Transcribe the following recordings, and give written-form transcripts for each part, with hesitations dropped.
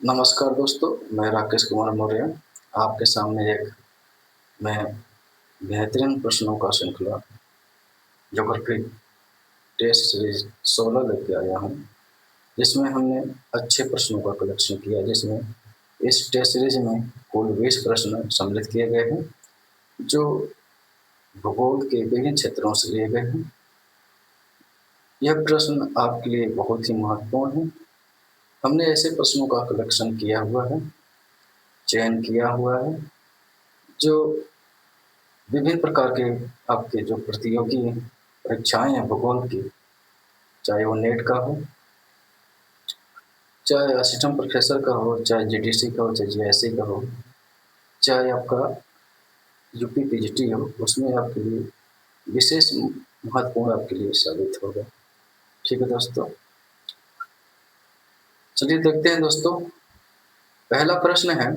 नमस्कार दोस्तों, मैं राकेश कुमार मौर्य आपके सामने एक मैं बेहतरीन प्रश्नों का श्रृंखला ज्योग्राफी टेस्ट सीरीज 16 लेके आया हूँ, जिसमें हमने अच्छे प्रश्नों का कलेक्शन किया। जिसमें इस टेस्ट सीरीज में कुल 20 प्रश्न सम्मिलित किए गए हैं, जो भूगोल के विभिन्न क्षेत्रों से लिए गए हैं। यह प्रश्न आपके लिए बहुत ही महत्वपूर्ण है। हमने ऐसे प्रश्नों का कलेक्शन किया हुआ है, चयन किया हुआ है, जो विभिन्न प्रकार के आपके जो प्रतियोगी परीक्षाएं हैं भूगोल की, चाहे वो नेट का हो, चाहे असिस्टेंट प्रोफेसर का हो, चाहे जीडीसी का हो, चाहे जीएससी का हो, चाहे आपका यूपी पीजीटी हो, उसमें आपके लिए विशेष महत्वपूर्ण आपके लिए साबित होगा। ठीक है दोस्तों, चलिए देखते हैं दोस्तों। पहला प्रश्न है,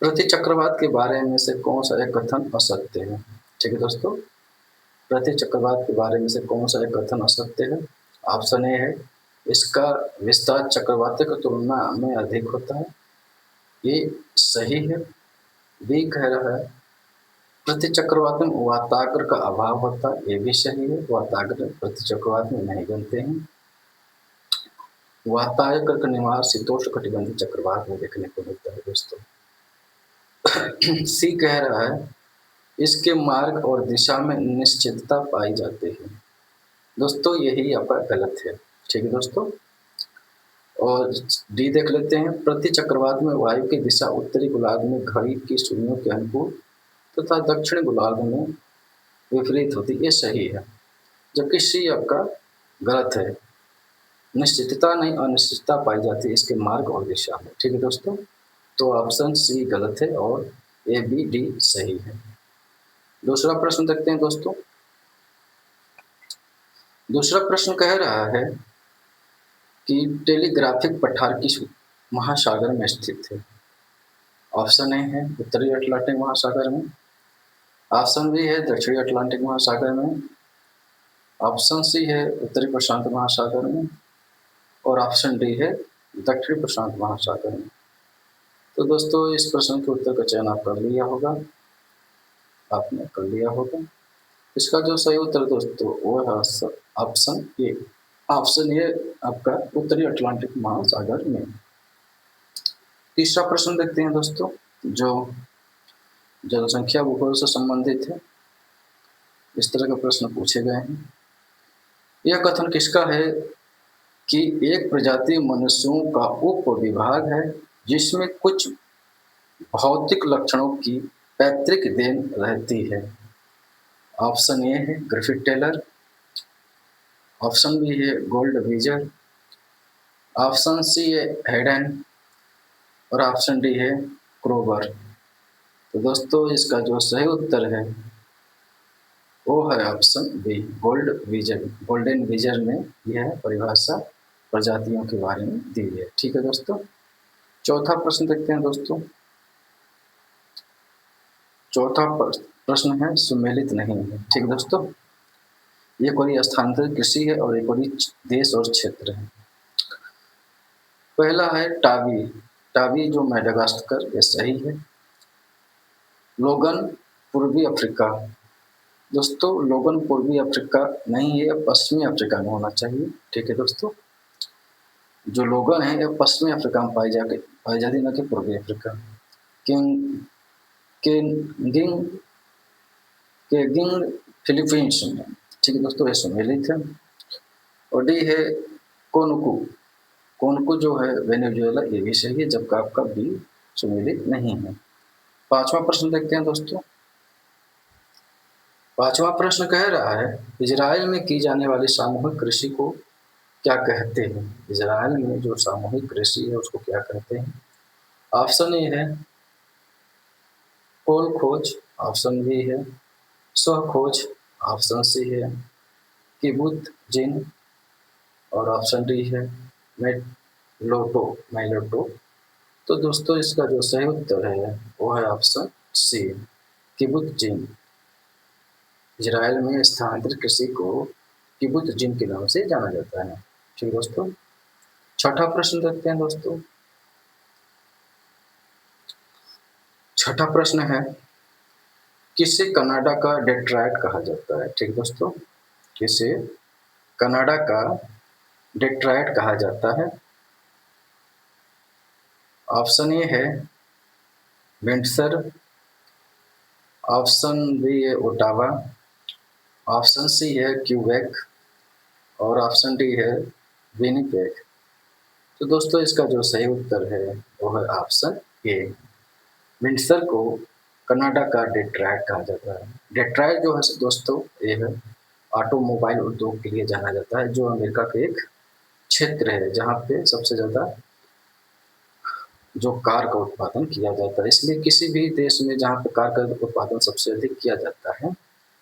पृथ्वी चक्रवात के बारे में से कौन सा एक कथन असत्य है। ठीक है दोस्तों, पृथ्वी चक्रवात के बारे में से कौन सा एक कथन असत्य है। ऑप्शन ए है, इसका विस्तार चक्रवात की तुलना में अधिक होता है, ये सही है। बी कह रहा है, पृथ्वी चक्रवात में वाताग्र का अभाव होता है, ये भी सही है। वाताग्र पृथ्वी चक्रवात में नहीं बनते हैं। वाताग्र का निवास शीतोष्ण कटिबंधीय चक्रवात में देखने को मिलता है दोस्तों। सी कह रहा है, इसके मार्ग और दिशा में निश्चितता पाई जाती है। दोस्तों यही आपका गलत है। ठीक है दोस्तों, और डी देख लेते हैं, पृथ्वी चक्रवात में वायु की दिशा उत्तरी गोलार्ध में घड़ी की सुइयों के अनुकूल तथा दक्षिणी गोलार्ध में विपरीत होती है, ये सही है। जबकि सी आपका गलत है, निश्चितता नहीं अनिश्चितता पाई जाती है इसके मार्ग और दिशा में। ठीक है दोस्तों, तो ऑप्शन सी गलत है और ए बी डी सही है। दूसरा प्रश्न देखते हैं दोस्तों। दूसरा प्रश्न कह रहा है कि टेलीग्राफिक पठार किस महासागर में स्थित है। ऑप्शन ए है उत्तरी अटलांटिक महासागर में, ऑप्शन बी है दक्षिणी अटलांटिक महासागर में, ऑप्शन सी है उत्तरी प्रशांत महासागर में, और ऑप्शन डी है दक्षिणी प्रशांत महासागर में। तो दोस्तों इस प्रश्न के उत्तर का चयन आप कर लिया होगा, आपने कर लिया होगा। इसका जो सही उत्तर दोस्तों वो है ऑप्शन ए। ऑप्शन ए आपका उत्तरी अटलांटिक महासागर में। तीसरा प्रश्न देखते हैं दोस्तों, जो जनसंख्या भूगोल से संबंधित है। इस तरह के प्रश्न पूछे गए हैं। यह कथन किसका है कि एक प्रजाति मनुष्यों का उप विभाग है जिसमें कुछ भौतिक लक्षणों की पैतृक देन रहती है। ऑप्शन ए है ग्रिफिथ टेलर, ऑप्शन बी है गोल्ड विजर, ऑप्शन सी है हेडन, और ऑप्शन डी है क्रोबर। तो दोस्तों इसका जो सही उत्तर है वो है ऑप्शन बी गोल्ड विजर। गोल्डन विजर में यह परिभाषा प्रजातियों के बारे में दी है। ठीक है दोस्तों, चौथा प्रश्न देखते हैं दोस्तों। चौथा प्रश्न है सुमेलित नहीं है। ठीक दोस्तों, ये कोई स्थानांतरित कृषि है और ये कोई देश और क्षेत्र है। पहला है टावी, टावी जो मेडागास्कर, ये सही है। लोगन पूर्वी अफ्रीका, दोस्तों लोगन पूर्वी अफ्रीका नहीं है, पश्चिमी अफ्रीका में होना चाहिए। ठीक है दोस्तों, जो लोगन है ये पश्चिमी अफ्रीका में पाई जाती, न कि पूर्वी अफ्रीका। किंग केगिंग केगिंग फिलीपींस में। ठीक है दोस्तों, ये सुमेलित है। और डी है कोनकू, कोनकू जो है वेनेजुएला, ये भी सही है, जबकि आपका बी सुमेलित नहीं है। पांचवा प्रश्न देखते हैं दोस्तों। पांचवा प्रश्न कह रहा है, इजराइल में की जाने वाली सामूहिक कृषि को क्या कहते हैं। इजराइल में जो सामूहिक कृषि है उसको क्या कहते हैं। ऑप्शन ए है कोल खोज, ऑप्शन बी है स्व खोज, ऑप्शन सी है किबुत जिन, और ऑप्शन डी है मेलोटो। तो दोस्तों इसका जो सही उत्तर है वो है ऑप्शन सी किबुत जिन। इजराइल में स्थानांतरित कृषि को किबुत जिन के नाम से जाना जाता है। ठीक दोस्तों। छठा प्रश्न देखते हैं दोस्तों। छठा प्रश्न है, किसे कनाडा का डेट्रॉयट कहा जाता है? ठीक दोस्तों, किसे कनाडा का डेट्रॉयट कहा जाता है? ऑप्शन ए है विंडसर, ऑप्शन बी है ओटावा, ऑप्शन सी है क्यूबेक और ऑप्शन डी है विनिपेग। तो दोस्तों इसका जो सही उत्तर है वो है ऑप्शन ए। विंडसर को कनाडा का डेट्रॉयट कहा जाता है। डेट्रॉयट जो है दोस्तों ये है ऑटोमोबाइल उद्योग के लिए जाना जाता है, जो अमेरिका का एक क्षेत्र है जहाँ पे सबसे ज़्यादा जो कार का उत्पादन किया जाता है। इसलिए किसी भी देश में जहाँ पे कार का उत्पादन सबसे अधिक किया जाता है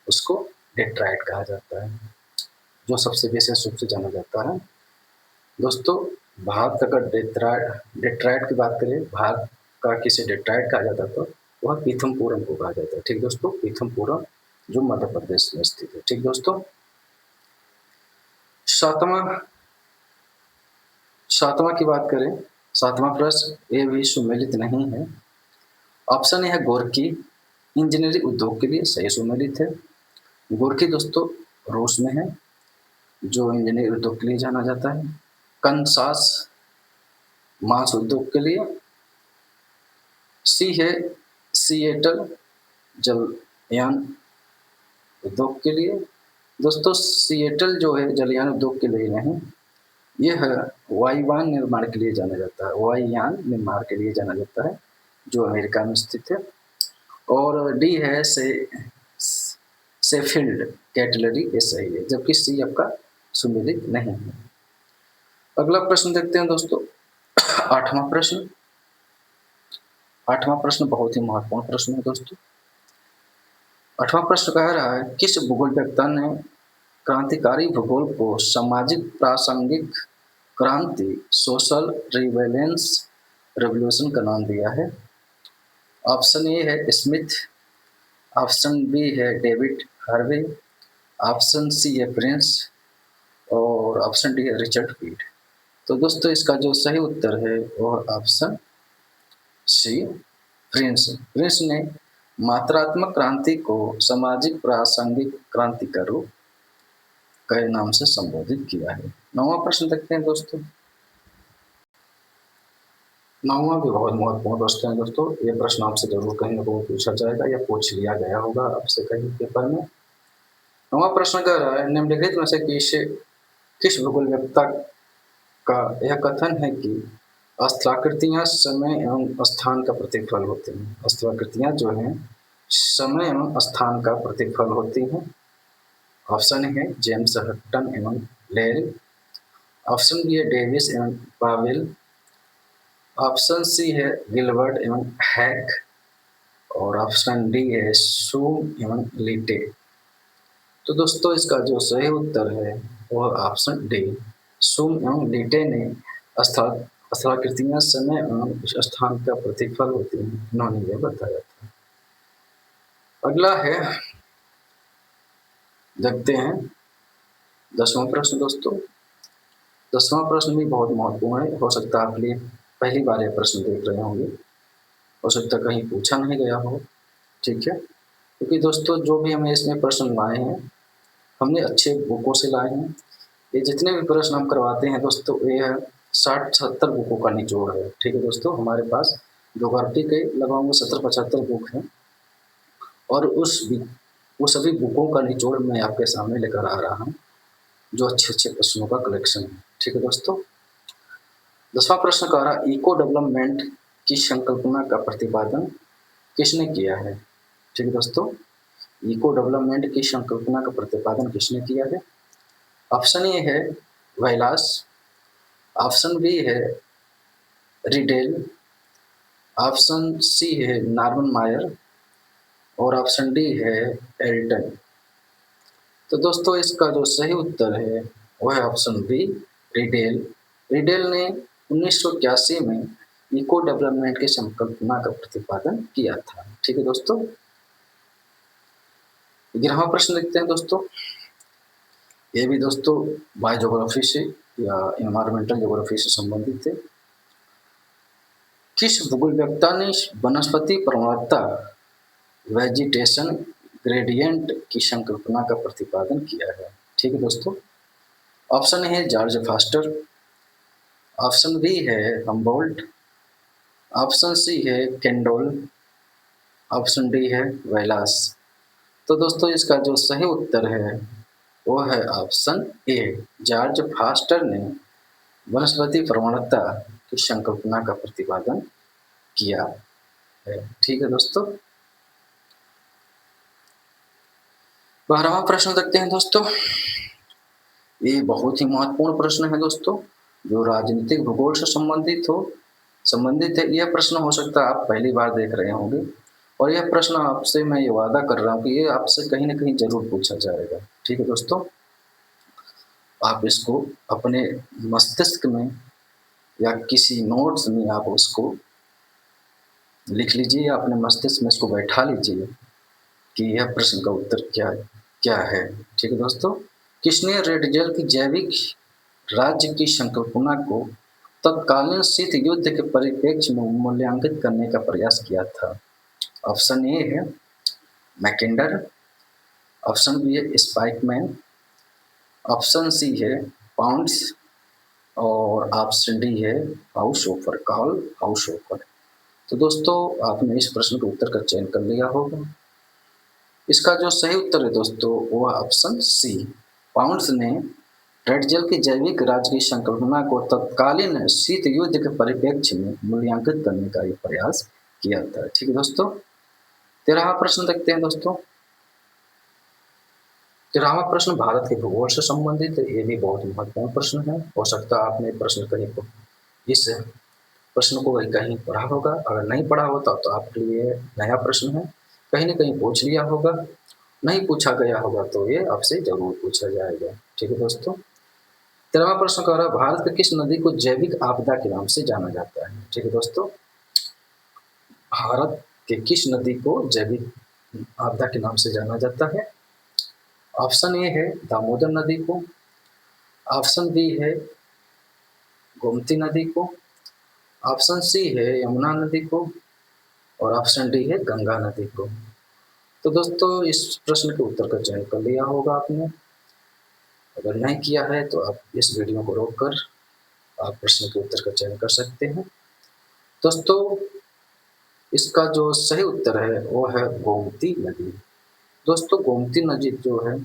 उसको डेट्रॉयट कहा जाता है, जो सबसे विशेष रूप से जाना जाता है। दोस्तों भारत का अगर डेट्रॉयट की बात करें, भारत का किसे डेट्रॉयट कहा जाता है तो वह पीथमपुरम को कहा जाता है। ठीक दोस्तों, पीथमपुरम जो मध्य प्रदेश में स्थित है। ठीक दोस्तों। सातवां सातवां की बात करें, सातवां प्रश्न ये भी सुमेलित नहीं है। ऑप्शन ए है गोरकी, इंजीनियरिंग उद्योग के लिए सही सुमेलित है। गोरकी दोस्तों रूस में है, जो इंजीनियरिंग उद्योग के लिए जाना जाता है। कंसास मांस उद्योग के लिए। सी है सिएटल जलयान उद्योग के लिए। दोस्तों सिएटल जो है जलयान उद्योग के लिए नहीं, यह वायुयान निर्माण के लिए जाना जाता है, वायुयान निर्माण के लिए जाना जाता है जो अमेरिका में स्थित है। और डी है सेफील्ड कैटलरी, ये सही है, जबकि सी आपका सुमेलित नहीं है। अगला प्रश्न देखते हैं दोस्तों, आठवां प्रश्न। आठवां प्रश्न बहुत ही महत्वपूर्ण प्रश्न है दोस्तों। आठवां प्रश्न कह रहा है, किस भूगोलवेत्ता ने क्रांतिकारी भूगोल को सामाजिक प्रासंगिक क्रांति सोशल रिवेलेंस रेवोल्यूशन का नाम दिया है? ऑप्शन ए है स्मिथ, ऑप्शन बी है डेविड हार्वे, ऑप्शन सी है प्रिंस और ऑप्शन डी है रिचर्ड पीट। तो दोस्तों इसका जो सही उत्तर है वह ऑप्शन सी प्रिंस। प्रिंस ने मात्रात्मक क्रांति को सामाजिक प्रासंगिक क्रांति का रूप के नाम से संबोधित किया है। नौवां प्रश्न देखते हैं दोस्तों। नौवां भी बहुत महत्वपूर्ण प्रश्न है दोस्तों। ये प्रश्न आपसे जरूर कहीं ना कहीं पूछा जाएगा या पूछ लिया गया होगा आपसे कहीं पेपर में। नौवां प्रश्न कह रहा है, निम्नलिखित में से किस भूगोलवेत्ता का यह कथन है कि स्थलाकृतियां समय एवं स्थान का प्रतिफल होती हैं? स्थलाकृतियां जो हैं समय एवं स्थान का प्रतिफल होती हैं। ऑप्शन है जेम्स हटन एवं लेल, ऑप्शन बी है डेविस एवं पावेल, ऑप्शन सी है गिलबर्ट एवं हैक और ऑप्शन डी है सूम एवं लीटे। तो दोस्तों इसका जो सही उत्तर है वह ऑप्शन डी सूम एवं लीटे ने स्थलाकृतियां समय एवं स्थान का प्रतिफल होती हैं, इन्होंने यह बताया था। अगला है, देखते हैं 10वां प्रश्न दोस्तों। 10वां प्रश्न भी बहुत महत्वपूर्ण है, हो सकता है आपके लिए पहली बार यह प्रश्न देख रहे होंगे, हो सकता है कहीं पूछा नहीं गया हो। ठीक है, क्योंकि दोस्तों जो भी हमें इसमें प्रश्न लाए हैं हमने अच्छे बुकों से लाए हैं। ये जितने भी प्रश्न हम करवाते हैं दोस्तों ये 60-70 बुकों का निचोड़ है। ठीक है दोस्तों, हमारे पास ज्योग्राफी के लगभग 70-75 बुक हैं और वो सभी बुकों का निचोड़ मैं आपके सामने लेकर आ रहा हूँ, जो अच्छे अच्छे प्रश्नों का कलेक्शन है। ठीक है दोस्तों। 10वां प्रश्न कह रहा है, इको डेवलपमेंट की संकल्पना का प्रतिपादन किसने किया है? ठीक है दोस्तों, इको डेवलपमेंट की संकल्पना का प्रतिपादन किसने किया है? ऑप्शन ए है वैलास, ऑप्शन बी है रिडेल, ऑप्शन सी है नॉर्मन मायर और ऑप्शन डी है एल्टन। तो दोस्तों इसका जो सही उत्तर है वह है ऑप्शन बी रिडेल। रिडेल ने 1981 में इको डेवलपमेंट की संकल्पना का प्रतिपादन किया था। ठीक है दोस्तों। 11वां प्रश्न देखते हैं दोस्तों। ये भी दोस्तों बायोज्योग्राफी से या इन्वायरमेंटल ज्योग्राफी से संबंधित थे। किस भूगोलवेत्ता ने वनस्पति प्रवणता वेजिटेशन ग्रेडियंट की संकल्पना का प्रतिपादन किया है? ठीक है दोस्तों, ऑप्शन ए है जॉर्ज फास्टर, ऑप्शन बी है हम्बोल्ट, ऑप्शन सी है केंडोल, ऑप्शन डी है वेलास। तो दोस्तों इसका जो सही उत्तर है वो है ऑप्शन ए, जॉर्ज फास्टर ने वनस्पति प्रवणता की संकल्पना का प्रतिपादन किया है। ठीक है दोस्तों, 12वां प्रश्न देखते हैं दोस्तों। ये बहुत ही महत्वपूर्ण प्रश्न है दोस्तों, जो राजनीतिक भूगोल से संबंधित है। यह प्रश्न हो सकता है आप पहली बार देख रहे होंगे, और यह प्रश्न आपसे मैं ये वादा कर रहा हूँ कि ये आपसे कहीं ना कहीं जरूर पूछा जाएगा। ठीक है दोस्तों, आप इसको अपने मस्तिष्क में या किसी नोट्स में आप उसको लिख लीजिए, या अपने मस्तिष्क में इसको बैठा लीजिए कि यह प्रश्न का उत्तर क्या है। ठीक है दोस्तों, किसने रेड जेल की जैविक राज्य की संकल्पना को तत्कालीन शीत युद्ध के परिप्रेक्ष्य में मूल्यांकित करने का प्रयास किया था? ऑप्शन ए है मैकेंडर, ऑप्शन बी है स्पाइकमैन, ऑप्शन सी है पाउंड्स, और ऑप्शन डी है हाउसहोफर, कार्ल हाउसहोफर। तो दोस्तों आपने इस प्रश्न के उत्तर का चयन कर लिया होगा। इसका जो सही उत्तर है दोस्तों वो है ऑप्शन सी, पाउंड्स ने रेड जेल की जैविक राज्य की संकल्पना को तत्कालीन शीत युद्ध के परिप्रेक्ष्य में मूल्यांकित करने का ये प्रयास किया था। ठीक है दोस्तों, 13वां प्रश्न देखते हैं दोस्तों। 13वां प्रश्न भारत के भूगोल से संबंधित है। ये भी बहुत महत्वपूर्ण प्रश्न है। हो सकता है आपने प्रश्न कहीं इस प्रश्न को कहीं पढ़ा होगा, अगर नहीं पढ़ा होता तो आपके लिए नया प्रश्न है, कहीं ना कहीं पूछ लिया होगा, नहीं पूछा गया होगा तो ये आपसे जरूर पूछा जाएगा। ठीक है दोस्तों, 13वां प्रश्न कह रहा है भारत की किस नदी को जैविक आपदा के नाम से जाना जाता है? ठीक है दोस्तों, भारत के किस नदी को जैविक आपदा के नाम से जाना जाता है? ऑप्शन ए है दामोदर नदी को, ऑप्शन बी है गोमती नदी को, ऑप्शन सी है यमुना नदी को, और ऑप्शन डी है गंगा नदी को। तो दोस्तों इस प्रश्न के उत्तर का चयन कर लिया होगा आपने। अगर नहीं किया है तो आप इस वीडियो को रोककर आप प्रश्न के उत्तर का चयन कर सकते हैं। दोस्तों इसका जो सही उत्तर है वो है गोमती नदी। दोस्तों गोमती नदी जो है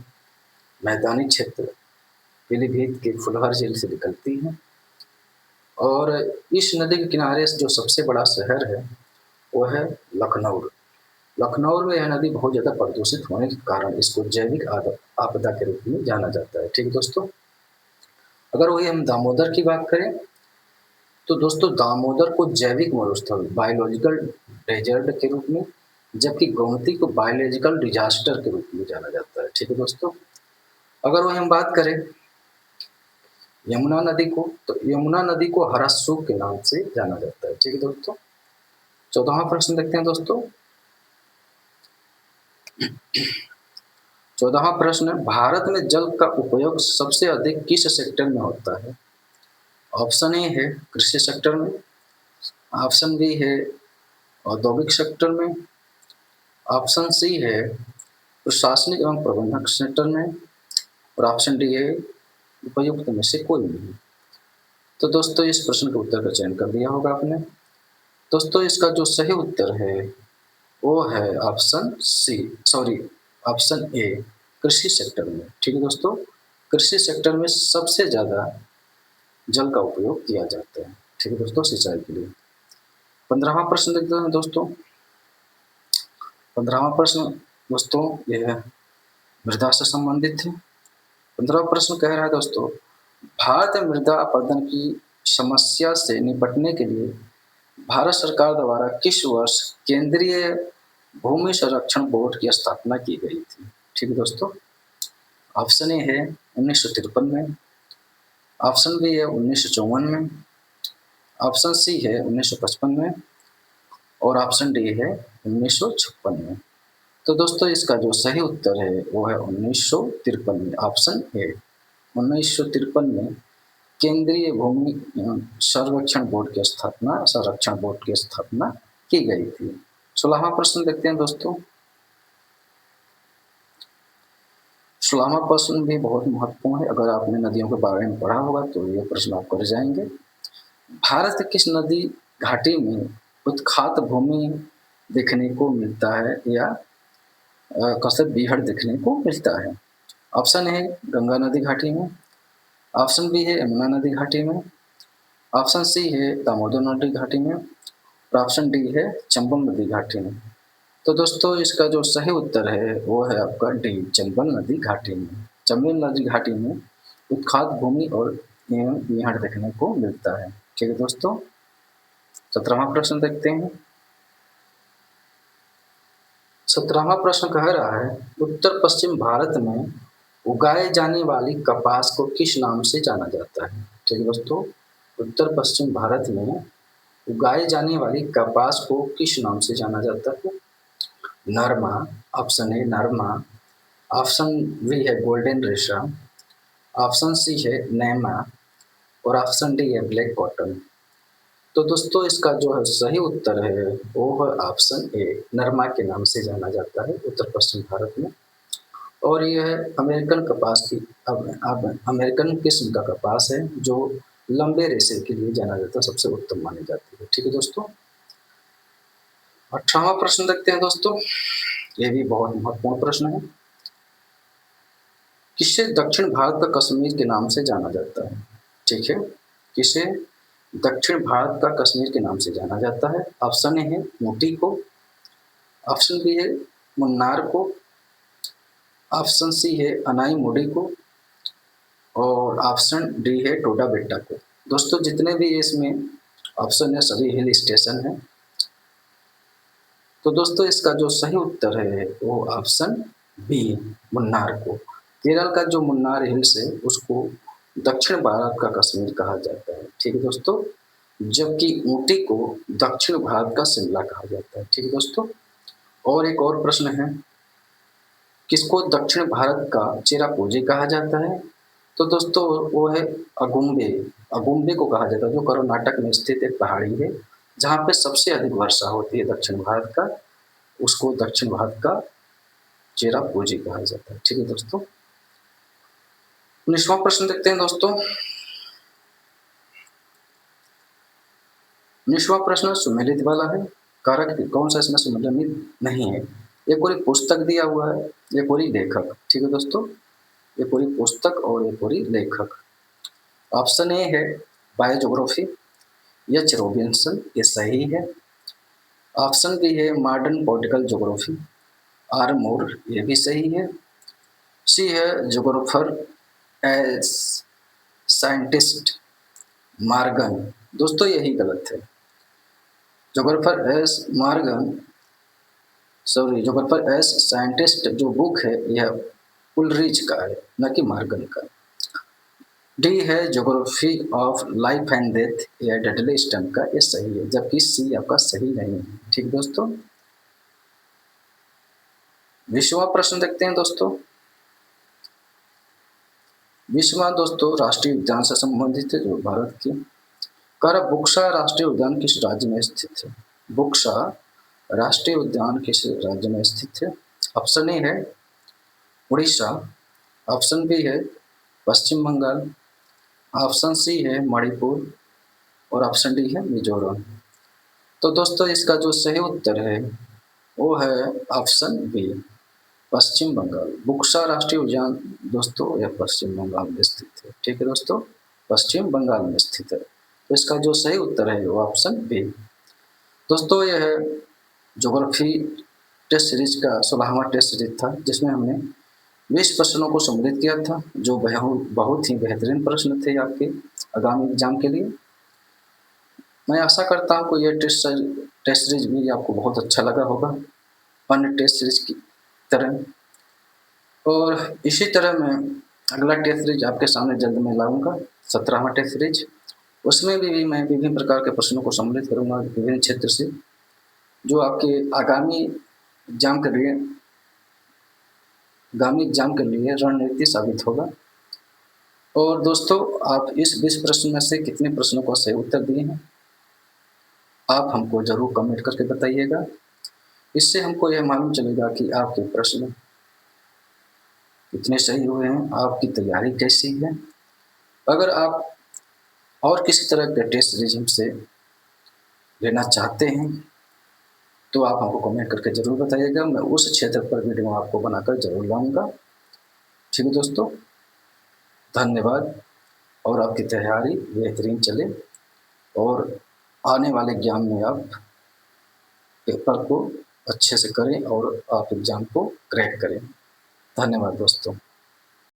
मैदानी क्षेत्र पीलीभीत के फुलहर झील से निकलती है, और इस नदी के किनारे जो सबसे बड़ा शहर है वो है लखनऊ। लखनऊ में यह नदी बहुत ज़्यादा प्रदूषित होने के कारण इसको जैविक आपदा के रूप में जाना जाता है। ठीक है दोस्तों, अगर वही हम दामोदर की बात करें तो दोस्तों दामोदर को जैविक मरुस्थल बायोलॉजिकल डेजर्ट के रूप में, जबकि गोमती को बायोलॉजिकल डिजास्टर के रूप में जाना जाता है। ठीक है दोस्तों, अगर वही हम बात करें यमुना नदी को, तो यमुना नदी को हरासू के नाम से जाना जाता है। ठीक है दोस्तों, 14वां प्रश्न देखते हैं दोस्तों। 14वां प्रश्न, भारत में जल का उपयोग सबसे अधिक किस सेक्टर में होता है? ऑप्शन ए है कृषि सेक्टर में, ऑप्शन बी है औद्योगिक सेक्टर में, ऑप्शन सी है प्रशासनिक एवं प्रबंधक सेक्टर में, और ऑप्शन डी है उपयुक्त में से कोई नहीं। तो दोस्तों इस प्रश्न के उत्तर का चयन कर दिया होगा आपने। दोस्तों इसका जो सही उत्तर है वो है option C, sorry option A, कृषि सेक्टर में। ठीक है दोस्तों, कृषि सेक्टर में सबसे ज़्यादा जल का उपयोग किया जाता है। ठीक है दोस्तों, सिंचाई के लिए। 15वां प्रश्न देखते हैं दोस्तों। 15वां प्रश्न दोस्तों यह मृदा से संबंधित है। 15वां प्रश्न कह रहा है दोस्तों, भारत में मृदा अपरदन की समस्या से निपटने के लिए भारत सरकार द्वारा किस वर्ष केंद्रीय भूमि संरक्षण बोर्ड की स्थापना की गई थी? ठीक है दोस्तों, ऑप्शन ए है 1953 में, ऑप्शन बी है 1954 में, ऑप्शन सी है 1955 में, और ऑप्शन डी है 1956 में। तो दोस्तों इसका जो सही उत्तर है वो है 1953 में, ऑप्शन ए। 1953 में केंद्रीय भूमि संरक्षण बोर्ड की स्थापना की गई थी। 16वां प्रश्न देखते हैं दोस्तों। 16वां प्रश्न भी बहुत महत्वपूर्ण है। अगर आपने नदियों के बारे में पढ़ा होगा तो ये प्रश्न आपको रह जाएंगे। भारत की किस नदी घाटी में उत्खात भूमि देखने को मिलता है या कसब बीहड़ देखने को मिलता है? ऑप्शन ए गंगा नदी घाटी में, ऑप्शन बी है यमुना नदी घाटी में, ऑप्शन सी है दामोदर नदी घाटी में, और ऑप्शन डी है चंबल नदी घाटी में। तो दोस्तों इसका जो सही उत्तर है वो है आपका डी, चंबल नदी घाटी में। चंबल नदी घाटी में उत्खात भूमि और बीहड़ देखने को मिलता है। ठीक है दोस्तों, 17वां प्रश्न देखते हैं। 17वां प्रश्न कह रहा है उत्तर पश्चिम भारत में उगाए जाने वाली कपास को किस नाम से जाना जाता है? ठीक है दोस्तों, उत्तर पश्चिम भारत में उगाए जाने वाली कपास को किस नाम से जाना जाता है? नरमा, ऑप्शन ए नरमा, ऑप्शन बी है गोल्डन रेशम, ऑप्शन सी है नैमा, और ऑप्शन डी है ब्लैक कॉटन। तो दोस्तों इसका जो है सही उत्तर है वो है ऑप्शन ए, नरमा के नाम से जाना जाता है उत्तर पश्चिम भारत में। और यह है अमेरिकन कपास की अब अमेरिकन किस्म का कपास है जो लंबे रेशे के लिए जाना जाता है, सबसे उत्तम मानी जाती है। ठीक है दोस्तों, 18वां प्रश्न देखते हैं दोस्तों। ये भी बहुत महत्वपूर्ण प्रश्न है। किसे दक्षिण भारत का कश्मीर के नाम से जाना जाता है? ठीक है, किसे दक्षिण भारत का कश्मीर के नाम से जाना जाता है? ऑप्शन ए है ऊटी को, ऑप्शन बी है मुन्नार को, ऑप्शन सी है अनाई मोडी को, और ऑप्शन डी है टोडा बेट्टा को। दोस्तों जितने भी इसमें ऑप्शन है सभी हिल स्टेशन है। तो दोस्तों इसका जो सही उत्तर है वो ऑप्शन बी, मुन्नार को। केरल का जो मुन्नार हिल्स है उसको दक्षिण भारत का कश्मीर कहा जाता है। ठीक है दोस्तों, जबकि ऊटी को दक्षिण भारत का शिमला कहा जाता है। ठीक है दोस्तों, और एक और प्रश्न है, किसको दक्षिण भारत का चेरापूंजी कहा जाता है? तो दोस्तों वो है अगुम्बे। अगुम्बे को कहा जाता है, जो कर्नाटक में स्थित एक पहाड़ी है जहाँ पे सबसे अधिक वर्षा होती है दक्षिण भारत का, उसको दक्षिण भारत का चेरापूंजी कहा जाता है। ठीक है दोस्तों, 19वां प्रश्न देखते हैं दोस्तों। 19वां प्रश्न सुमेलित वाला है। कारक कौन सा इसमें सुमेलित नहीं है? ये पूरी पुस्तक दिया हुआ है, ये पूरी लेखक। ठीक है दोस्तों, ये पूरी पुस्तक और ये पूरी लेखक। ऑप्शन ए है बायोज्योग्राफी, एच रॉबिन्सन, ये सही है। ऑप्शन बी है मॉडर्न पॉलिटिकल ज्योग्राफी, आर मूर, ये भी सही है। सी है ज्योग्राफर एज साइंटिस्ट, मार्गन। दोस्तों यही गलत है। Geographer S Morgan, sorry, geographer S scientist जो बुक है यह उलरिच का है, न कि मार्गन का। डी है geography of life and death, यह डडले स्टन का, ये सही है, जबकि सी आपका सही नहीं है। ठीक दोस्तों, 20वां प्रश्न देखते हैं दोस्तों। 20वां दोस्तों राष्ट्रीय उद्यान से संबंधित है जो भारत की। बुक्सा राष्ट्रीय उद्यान किस राज्य में स्थित है? बुक्सा राष्ट्रीय उद्यान किस राज्य में स्थित है? ऑप्शन ए है उड़ीसा, ऑप्शन बी है पश्चिम बंगाल, ऑप्शन सी है मणिपुर, और ऑप्शन डी है मिजोरम। तो दोस्तों इसका जो सही उत्तर है वो है ऑप्शन बी, पश्चिम बंगाल। बुक्सा राष्ट्रीय उद्यान दोस्तों यह पश्चिम बंगाल में स्थित है। ठीक है दोस्तों, पश्चिम बंगाल में स्थित है। तो इसका जो सही उत्तर है वो ऑप्शन बी। दोस्तों यह ज्योग्राफी टेस्ट सीरीज का 16वां टेस्ट सीरीज था, जिसमें हमने 20 प्रश्नों को सम्मिलित किया था, जो बहुत ही बेहतरीन प्रश्न थे आपके आगामी एग्जाम के लिए। मैं आशा करता हूँ कि यह टेस्ट सीरीज भी आपको बहुत अच्छा लगा होगा अन्य टेस्ट सीरीज की तरह। और इसी तरह मैं अगला टेस्ट सीरीज आपके सामने जल्द में लाऊंगा, 17वां टेस्ट सीरीज। उसमें भी मैं विभिन्न प्रकार के प्रश्नों को सम्मिलित करूंगा विभिन्न क्षेत्र से, जो आपके आगामी एग्जाम के लिए रणनीति साबित होगा। और दोस्तों, आप इस 20 प्रश्न में से कितने प्रश्नों का सही उत्तर दिए हैं, आप हमको ज़रूर कमेंट करके बताइएगा। इससे हमको यह मालूम चलेगा कि आपके प्रश्न कितने सही हुए हैं, आपकी तैयारी कैसी है। अगर आप और किसी तरह के टेस्ट सीरीज हमसे लेना चाहते हैं तो आप हमको कमेंट करके ज़रूर बताइएगा। मैं उस क्षेत्र पर वीडियो आपको बनाकर ज़रूर लाऊंगा। ठीक है दोस्तों, धन्यवाद। और आपकी तैयारी बेहतरीन चले और आने वाले एग्जाम में आप पेपर को अच्छे से करें और आप एग्ज़ाम को क्रैक करें। धन्यवाद दोस्तों।